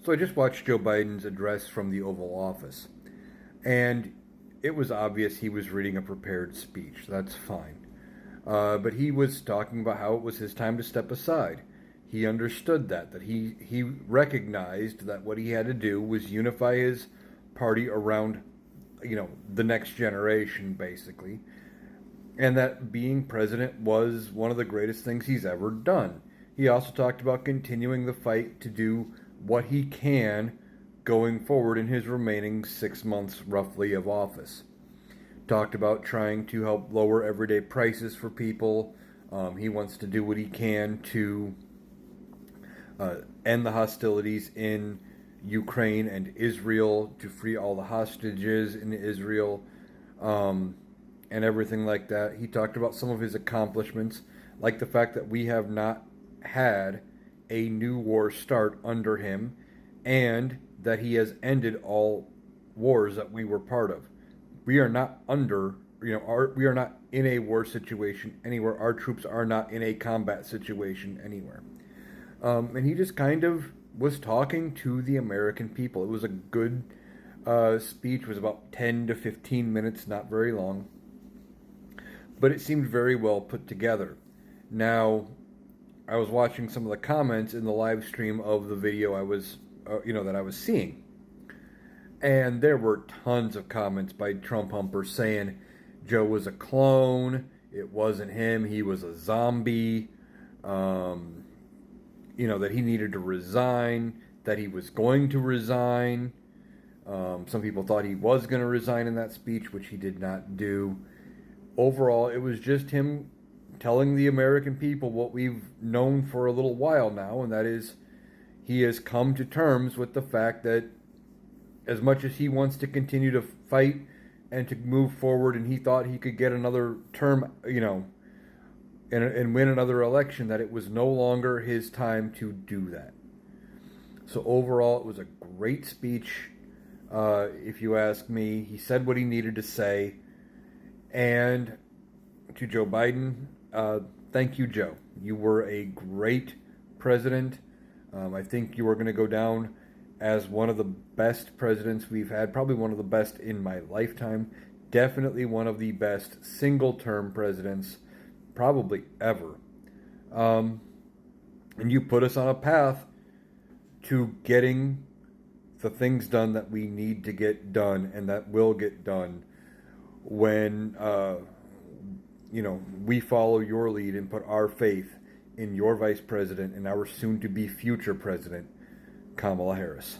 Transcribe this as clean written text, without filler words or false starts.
So I just watched Joe Biden's address from the Oval Office, and it was obvious he was reading a prepared speech. That's fine. But he was talking about how it was his time to step aside. He understood that he recognized that what he had to do was unify his party around, the next generation, basically, and that being president was one of the greatest things he's ever done. He also talked about continuing the fight to do what he can going forward in his remaining 6 months roughly of office. Talked about trying to help lower everyday prices for people. He wants to do what he can to end the hostilities in Ukraine and Israel, to free all the hostages in Israel, and everything like that. He talked about some of his accomplishments, like the fact that we have not had a new war start under him, and that he has ended all wars that we were part of. We are not under, we are not in a war situation anywhere. Our troops are not in a combat situation anywhere. And he just kind of was talking to the American people. It was a good speech. It was about 10 to 15 minutes, not very long. But it seemed very well put together. Now, I was watching some of the comments in the live stream of the video that I was seeing. And there were tons of comments by Trump humpers saying Joe was a clone. It wasn't him. He was a zombie. That he needed to resign, that he was going to resign. Some people thought he was going to resign in that speech, which he did not do. Overall, it was just him telling the American people what we've known for a little while now, and that is he has come to terms with the fact that as much as he wants to continue to fight and to move forward, and he thought he could get another term, and win another election, that it was no longer his time to do that. So overall, it was a great speech, if you ask me. He said what he needed to say. And to Joe Biden, thank you, Joe. You were a great president. I think you are going to go down as one of the best presidents we've had, probably one of the best in my lifetime. Definitely one of the best single-term presidents probably ever. And you put us on a path to getting the things done that we need to get done and that will get done when we follow your lead and put our faith in your vice president and our soon to be future president, Kamala Harris.